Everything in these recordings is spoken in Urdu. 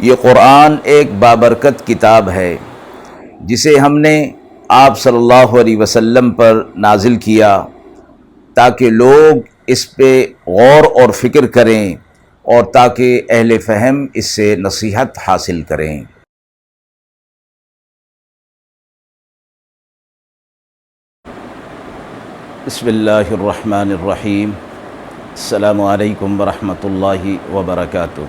یہ قرآن ایک بابرکت کتاب ہے جسے ہم نے آپ صلی اللہ علیہ وسلم پر نازل کیا تاکہ لوگ اس پہ غور اور فکر کریں اور تاکہ اہل فہم اس سے نصیحت حاصل کریں۔ بسم اللہ الرحمن الرحیم۔ السلام علیکم ورحمۃ اللہ وبرکاتہ۔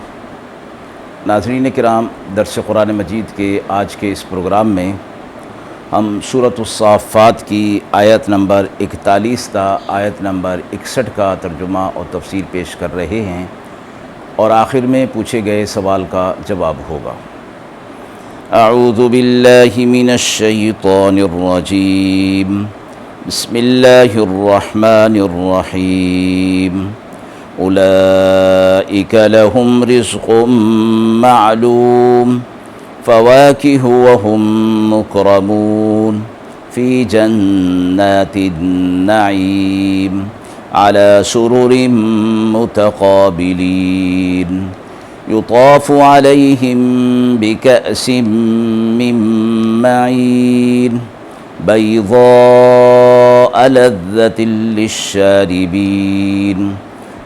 ناظرین کرام، درس قرآن مجید کے آج کے اس پروگرام میں ہم سورۃ الصافات کی آیت نمبر 41 تا آیت نمبر 61 کا ترجمہ اور تفسیر پیش کر رہے ہیں، اور آخر میں پوچھے گئے سوال کا جواب ہوگا۔ اعوذ باللہ من الشیطان الرجیم، بسم اللہ الرحمن الرحیم۔ اولئک لهم رزق معلوم فواکہ وهم مکرمون فی جنات النعیم علی سرر متقابلین یطاف علیہم بکأس من معین بيضاء لذة للشاربين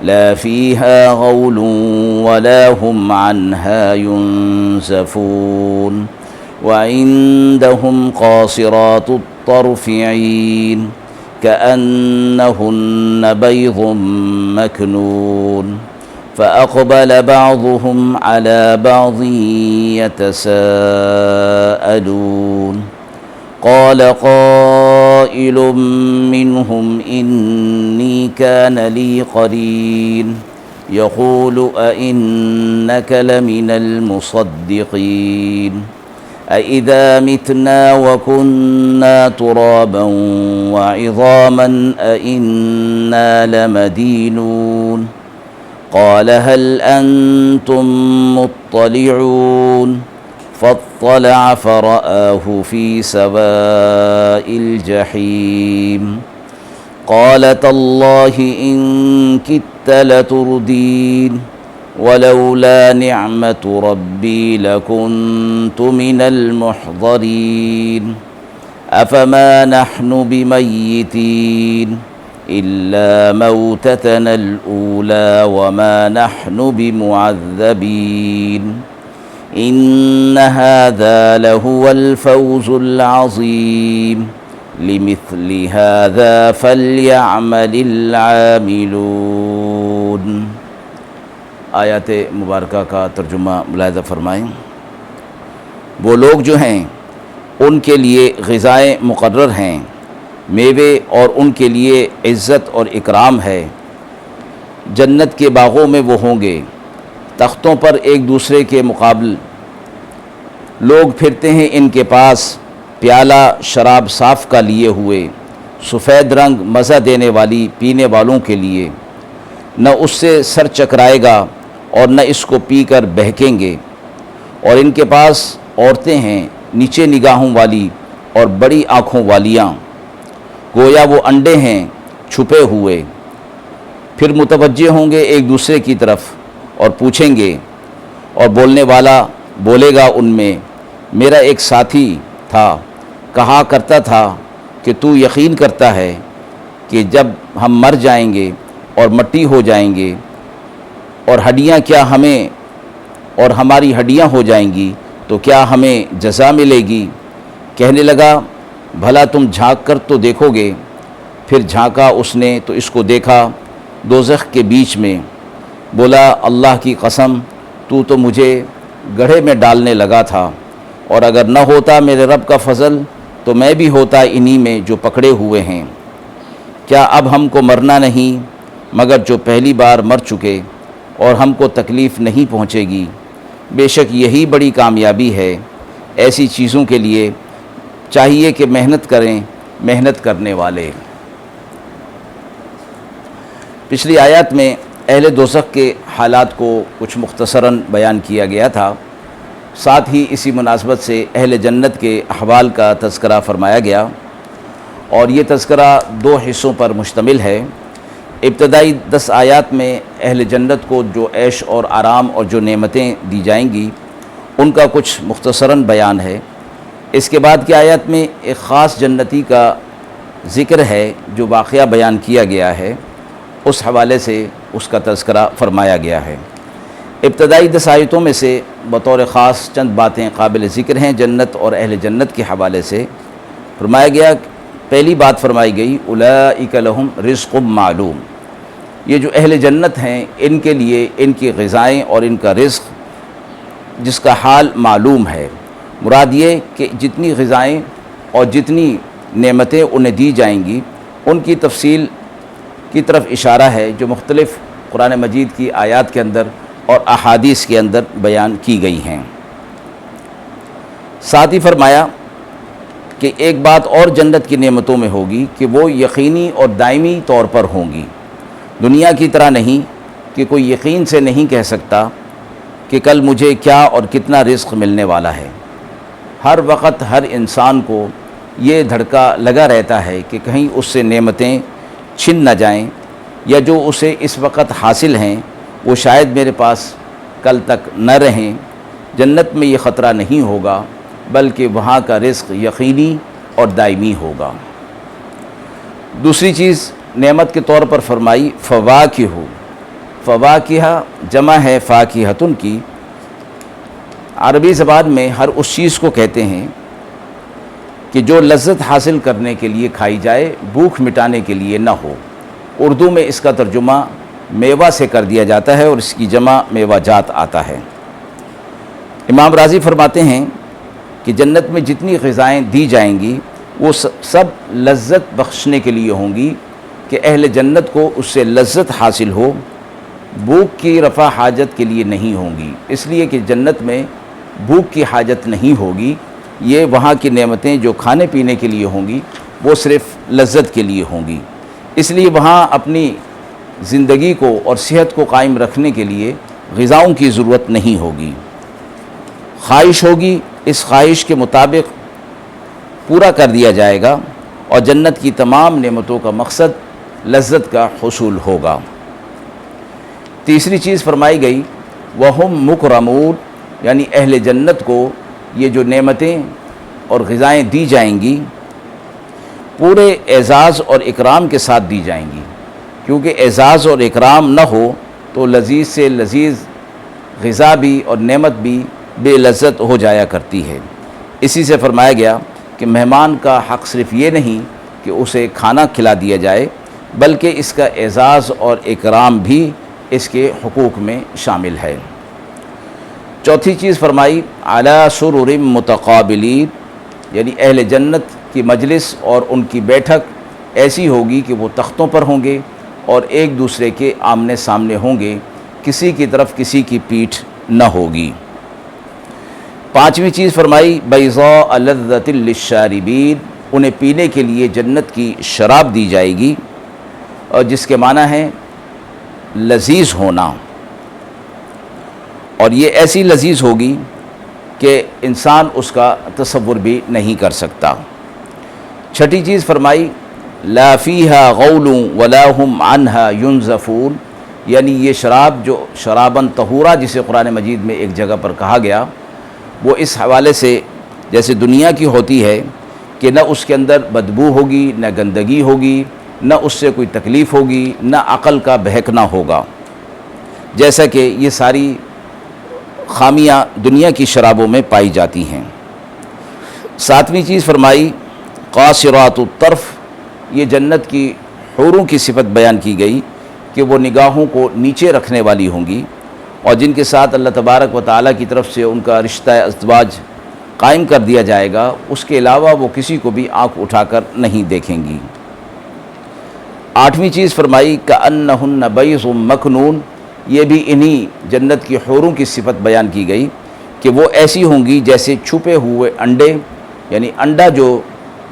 لا فيها غول ولا هم عنها ينزفون وعندهم قاصرات الطرف عين كأنهن بيض مكنون فأقبل بعضهم على بعض يتساءلون قال قائل منهم إني كان لي قرين يقول أئنك لمن المصدقين أئذا متنا وكنا ترابا وعظاما أئنا لمدينون قال هل أنتم مطلعون فاطلع فرآه في سواء الجحيم قال تالله إن كدت لتردين ولولا نعمة ربي لكنت من المحضرين أفما نحن بميتين إلا موتتنا الأولى وما نحن بمعذبين إن هذا لهو الفوز العظيم لمثل هذا فليعمل العاملون۔ آیات مبارکہ کا ترجمہ ملاحظہ فرمائیں۔ وہ لوگ جو ہیں ان کے لیے غذائیں مقرر ہیں، میوے اور ان کے لیے عزت اور اکرام ہے۔ جنت کے باغوں میں وہ ہوں گے، تختوں پر ایک دوسرے کے مقابل لوگ پھرتے ہیں ان کے پاس، پیالہ شراب صاف کا لیے ہوئے، سفید رنگ مزہ دینے والی پینے والوں کے لیے، نہ اس سے سر چکرائے گا اور نہ اس کو پی کر بہکیں گے۔ اور ان کے پاس عورتیں ہیں نیچے نگاہوں والی اور بڑی آنکھوں والیاں، گویا وہ انڈے ہیں چھپے ہوئے۔ پھر متوجہ ہوں گے ایک دوسرے کی طرف اور پوچھیں گے، اور بولنے والا بولے گا ان میں، میرا ایک ساتھی تھا، کہا کرتا تھا کہ تو یقین کرتا ہے کہ جب ہم مر جائیں گے اور مٹی ہو جائیں گے اور ہڈیاں کیا ہمیں اور ہماری ہڈیاں ہو جائیں گی تو کیا ہمیں جزا ملے گی؟ کہنے لگا بھلا تم جھانک کر تو دیکھو گے۔ پھر جھانکا اس نے تو اس کو دیکھا دوزخ کے بیچ میں۔ بولا اللہ کی قسم تو مجھے گڑھے میں ڈالنے لگا تھا، اور اگر نہ ہوتا میرے رب کا فضل تو میں بھی ہوتا انہی میں جو پکڑے ہوئے ہیں۔ کیا اب ہم کو مرنا نہیں مگر جو پہلی بار مر چکے، اور ہم کو تکلیف نہیں پہنچے گی؟ بے شک یہی بڑی کامیابی ہے۔ ایسی چیزوں کے لیے چاہیے کہ محنت کریں محنت کرنے والے۔ پچھلی آیات میں اہل دوزخ کے حالات کو کچھ مختصراً بیان کیا گیا تھا، ساتھ ہی اسی مناسبت سے اہل جنت کے احوال کا تذکرہ فرمایا گیا، اور یہ تذکرہ دو حصوں پر مشتمل ہے۔ ابتدائی 10 آیات میں اہل جنت کو جو عیش اور آرام اور جو نعمتیں دی جائیں گی ان کا کچھ مختصراً بیان ہے۔ اس کے بعد کی آیت میں ایک خاص جنتی کا ذکر ہے جو واقعہ بیان کیا گیا ہے، اس حوالے سے اس کا تذکرہ فرمایا گیا ہے۔ ابتدائی 10 آیتوں میں سے بطور خاص چند باتیں قابل ذکر ہیں جنت اور اہل جنت کے حوالے سے۔ فرمایا گیا، پہلی بات فرمائی گئی اولئک لہم رزق معلوم، یہ جو اہل جنت ہیں ان کے لیے ان کی غذائیں اور ان کا رزق جس کا حال معلوم ہے۔ مراد یہ کہ جتنی غذائیں اور جتنی نعمتیں انہیں دی جائیں گی ان کی تفصیل کی طرف اشارہ ہے جو مختلف قرآن مجید کی آیات کے اندر اور احادیث کے اندر بیان کی گئی ہیں۔ ساتھ ہی فرمایا کہ ایک بات اور جنت کی نعمتوں میں ہوگی کہ وہ یقینی اور دائمی طور پر ہوں گی، دنیا کی طرح نہیں کہ کوئی یقین سے نہیں کہہ سکتا کہ کل مجھے کیا اور کتنا رزق ملنے والا ہے۔ ہر وقت ہر انسان کو یہ دھڑکا لگا رہتا ہے کہ کہیں اس سے نعمتیں چھن نہ جائیں، یا جو اسے اس وقت حاصل ہیں وہ شاید میرے پاس کل تک نہ رہیں۔ جنت میں یہ خطرہ نہیں ہوگا بلکہ وہاں کا رزق یقینی اور دائمی ہوگا۔ دوسری چیز نعمت کے طور پر فرمائی فواکہ، فواکہ جمع ہے فاکہۃن کی۔ عربی زبان میں ہر اس چیز کو کہتے ہیں کہ جو لذت حاصل کرنے کے لیے کھائی جائے، بھوک مٹانے کے لیے نہ ہو۔ اردو میں اس کا ترجمہ میوہ سے کر دیا جاتا ہے اور اس کی جمع میوہ جات آتا ہے۔ امام راضی فرماتے ہیں کہ جنت میں جتنی غذائیں دی جائیں گی وہ سب لذت بخشنے کے لیے ہوں گی کہ اہل جنت کو اس سے لذت حاصل ہو، بھوک کی رفع حاجت کے لیے نہیں ہوں گی، اس لیے کہ جنت میں بھوک کی حاجت نہیں ہوگی۔ یہ وہاں کی نعمتیں جو کھانے پینے کے لیے ہوں گی وہ صرف لذت کے لیے ہوں گی، اس لیے وہاں اپنی زندگی کو اور صحت کو قائم رکھنے کے لیے غذاؤں کی ضرورت نہیں ہوگی۔ خواہش ہوگی، اس خواہش کے مطابق پورا کر دیا جائے گا، اور جنت کی تمام نعمتوں کا مقصد لذت کا حصول ہوگا۔ تیسری چیز فرمائی گئی وَهُمْ مُكْرَمُونَ، یعنی اہل جنت کو یہ جو نعمتیں اور غذائیں دی جائیں گی پورے اعزاز اور اکرام کے ساتھ دی جائیں گی، کیونکہ اعزاز اور اکرام نہ ہو تو لذیذ سے لذیذ غذا بھی اور نعمت بھی بے لذت ہو جایا کرتی ہے۔ اسی سے فرمایا گیا کہ مہمان کا حق صرف یہ نہیں کہ اسے کھانا کھلا دیا جائے بلکہ اس کا اعزاز اور اکرام بھی اس کے حقوق میں شامل ہے۔ چوتھی چیز فرمائی علی سرر متقابلین، یعنی اہل جنت کی مجلس اور ان کی بیٹھک ایسی ہوگی کہ وہ تختوں پر ہوں گے اور ایک دوسرے کے آمنے سامنے ہوں گے، کسی کی طرف کسی کی پیٹھ نہ ہوگی۔ پانچویں چیز فرمائی بیضاء لذۃ للشاربین، انہیں پینے کے لیے جنت کی شراب دی جائے گی، اور جس کے معنی ہے لذیذ ہونا، اور یہ ایسی لذیذ ہوگی کہ انسان اس کا تصور بھی نہیں کر سکتا۔ چھٹی چیز فرمائی لا فیہا غول ولا ہم عنہا ینزفون، یعنی یہ شراب جو شراباً طہورا جسے قرآن مجید میں ایک جگہ پر کہا گیا، وہ اس حوالے سے جیسے دنیا کی ہوتی ہے کہ نہ اس کے اندر بدبو ہوگی، نہ گندگی ہوگی، نہ اس سے کوئی تکلیف ہوگی، نہ عقل کا بہکنا ہوگا، جیسا کہ یہ ساری خامیاں دنیا کی شرابوں میں پائی جاتی ہیں۔ ساتویں چیز فرمائی قاصرات الطرف، یہ جنت کی حوروں کی صفت بیان کی گئی کہ وہ نگاہوں کو نیچے رکھنے والی ہوں گی، اور جن کے ساتھ اللہ تبارک و تعالیٰ کی طرف سے ان کا رشتہ ازدواج قائم کر دیا جائے گا، اس کے علاوہ وہ کسی کو بھی آنکھ اٹھا کر نہیں دیکھیں گی۔ آٹھویں چیز فرمائی کأنہن بیض مکنون، یہ بھی انہی جنت کی حوروں کی صفت بیان کی گئی کہ وہ ایسی ہوں گی جیسے چھپے ہوئے انڈے، یعنی انڈا جو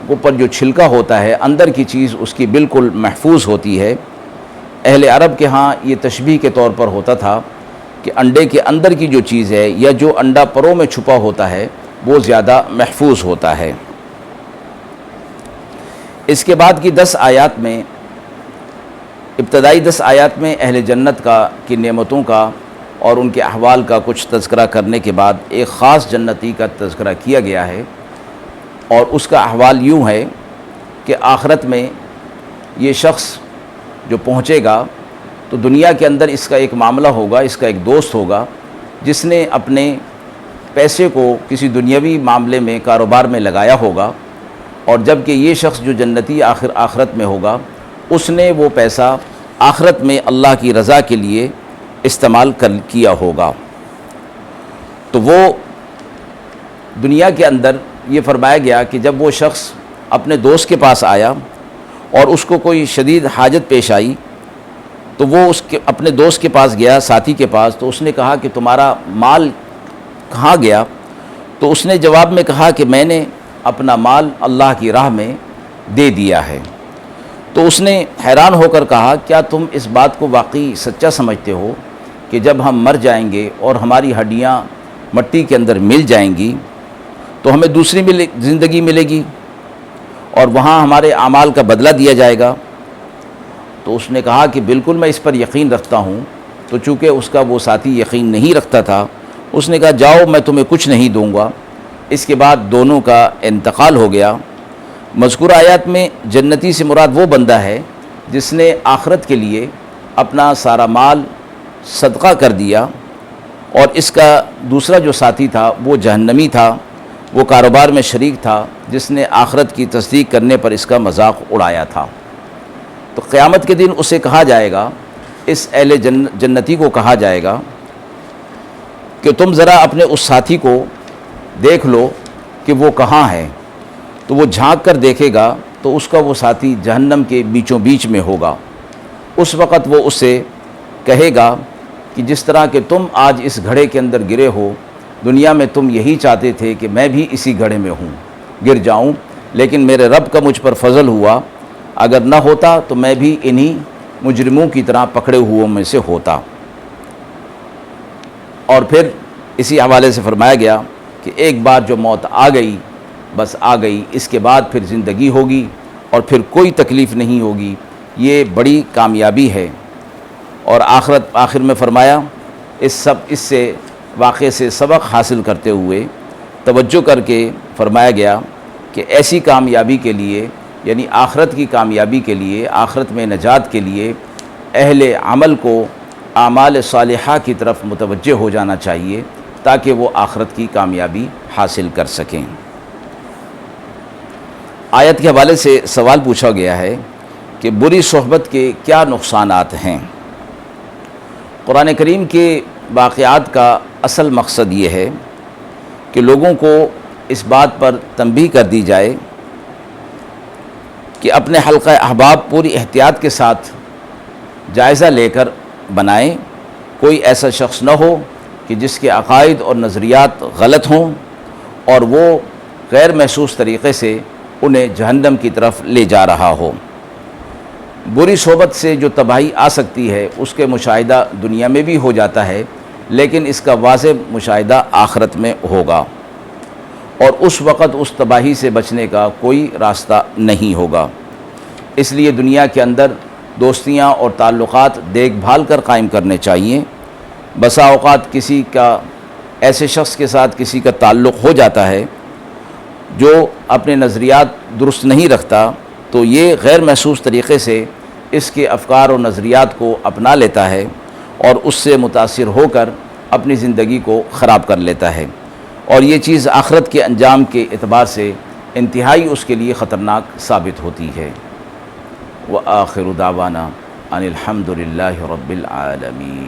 اوپر جو چھلکا ہوتا ہے اندر کی چیز اس کی بالکل محفوظ ہوتی ہے۔ اہل عرب کے ہاں یہ تشبیہ کے طور پر ہوتا تھا کہ انڈے کے اندر کی جو چیز ہے یا جو انڈا پروں میں چھپا ہوتا ہے وہ زیادہ محفوظ ہوتا ہے۔ اس کے بعد کی 10 آیات میں، ابتدائی 10 آیات میں اہل جنت کی نعمتوں کا اور ان کے احوال کا کچھ تذکرہ کرنے کے بعد ایک خاص جنتی کا تذکرہ کیا گیا ہے، اور اس کا احوال یوں ہے کہ آخرت میں یہ شخص جو پہنچے گا تو دنیا کے اندر اس کا ایک معاملہ ہوگا، اس کا ایک دوست ہوگا جس نے اپنے پیسے کو کسی دنیاوی معاملے میں، کاروبار میں لگایا ہوگا، اور جب کہ یہ شخص جو جنتی آخرت میں ہوگا اس نے وہ پیسہ آخرت میں اللہ کی رضا کے لیے استعمال کیا ہوگا۔ تو وہ دنیا کے اندر یہ فرمایا گیا کہ جب وہ شخص اپنے دوست کے پاس آیا اور اس کو کوئی شدید حاجت پیش آئی تو وہ اپنے دوست کے پاس گیا، ساتھی کے پاس، تو اس نے کہا کہ تمہارا مال کہاں گیا؟ تو اس نے جواب میں کہا کہ میں نے اپنا مال اللہ کی راہ میں دے دیا ہے۔ تو اس نے حیران ہو کر کہا کیا تم اس بات کو واقعی سچا سمجھتے ہو کہ جب ہم مر جائیں گے اور ہماری ہڈیاں مٹی کے اندر مل جائیں گی تو ہمیں دوسری زندگی ملے گی اور وہاں ہمارے اعمال کا بدلہ دیا جائے گا؟ تو اس نے کہا کہ بالکل میں اس پر یقین رکھتا ہوں۔ تو چونکہ اس کا وہ ساتھی یقین نہیں رکھتا تھا، اس نے کہا جاؤ میں تمہیں کچھ نہیں دوں گا۔ اس کے بعد دونوں کا انتقال ہو گیا۔ مذکورہ آیات میں جنتی سے مراد وہ بندہ ہے جس نے آخرت کے لیے اپنا سارا مال صدقہ کر دیا، اور اس کا دوسرا جو ساتھی تھا وہ جہنمی تھا، وہ کاروبار میں شریک تھا جس نے آخرت کی تصدیق کرنے پر اس کا مذاق اڑایا تھا۔ تو قیامت کے دن اسے کہا جائے گا، اس اہل جنتی کو کہا جائے گا کہ تم ذرا اپنے اس ساتھی کو دیکھ لو کہ وہ کہاں ہے۔ تو وہ جھانک کر دیکھے گا تو اس کا وہ ساتھی جہنم کے بیچوں بیچ میں ہوگا۔ اس وقت وہ اسے کہے گا کہ جس طرح کہ تم آج اس گھڑے کے اندر گرے ہو، دنیا میں تم یہی چاہتے تھے کہ میں بھی اسی گھڑے میں گر جاؤں، لیکن میرے رب کا مجھ پر فضل ہوا، اگر نہ ہوتا تو میں بھی انہی مجرموں کی طرح پکڑے ہوئوں میں سے ہوتا۔ اور پھر اسی حوالے سے فرمایا گیا کہ ایک بار جو موت آ گئی بس آ گئی، اس کے بعد پھر زندگی ہوگی اور پھر کوئی تکلیف نہیں ہوگی۔ یہ بڑی کامیابی ہے۔ اور آخر میں فرمایا اس سے واقعے سے سبق حاصل کرتے ہوئے توجہ کر کے فرمایا گیا کہ ایسی کامیابی کے لیے، یعنی آخرت کی کامیابی کے لیے، آخرت میں نجات کے لیے اہل عمل کو اعمال صالحہ کی طرف متوجہ ہو جانا چاہیے تاکہ وہ آخرت کی کامیابی حاصل کر سکیں۔ آیت کے حوالے سے سوال پوچھا گیا ہے کہ بری صحبت کے کیا نقصانات ہیں؟ قرآن کریم کے واقعات کا اصل مقصد یہ ہے کہ لوگوں کو اس بات پر تنبیہ کر دی جائے کہ اپنے حلقہ احباب پوری احتیاط کے ساتھ جائزہ لے کر بنائیں۔ کوئی ایسا شخص نہ ہو کہ جس کے عقائد اور نظریات غلط ہوں اور وہ غیر محسوس طریقے سے انہیں جہنم کی طرف لے جا رہا ہو۔ بری صحبت سے جو تباہی آ سکتی ہے اس کے مشاہدہ دنیا میں بھی ہو جاتا ہے، لیکن اس کا واضح مشاہدہ آخرت میں ہوگا، اور اس وقت اس تباہی سے بچنے کا کوئی راستہ نہیں ہوگا۔ اس لیے دنیا کے اندر دوستیاں اور تعلقات دیکھ بھال کر قائم کرنے چاہیے۔ بسا اوقات کسی کا ایسے شخص کے ساتھ کسی کا تعلق ہو جاتا ہے جو اپنے نظریات درست نہیں رکھتا، تو یہ غیر محسوس طریقے سے اس کے افکار اور نظریات کو اپنا لیتا ہے اور اس سے متاثر ہو کر اپنی زندگی کو خراب کر لیتا ہے، اور یہ چیز آخرت کے انجام کے اعتبار سے انتہائی اس کے لیے خطرناک ثابت ہوتی ہے۔ وآخر دعوانا ان الحمد للہ رب العالمین۔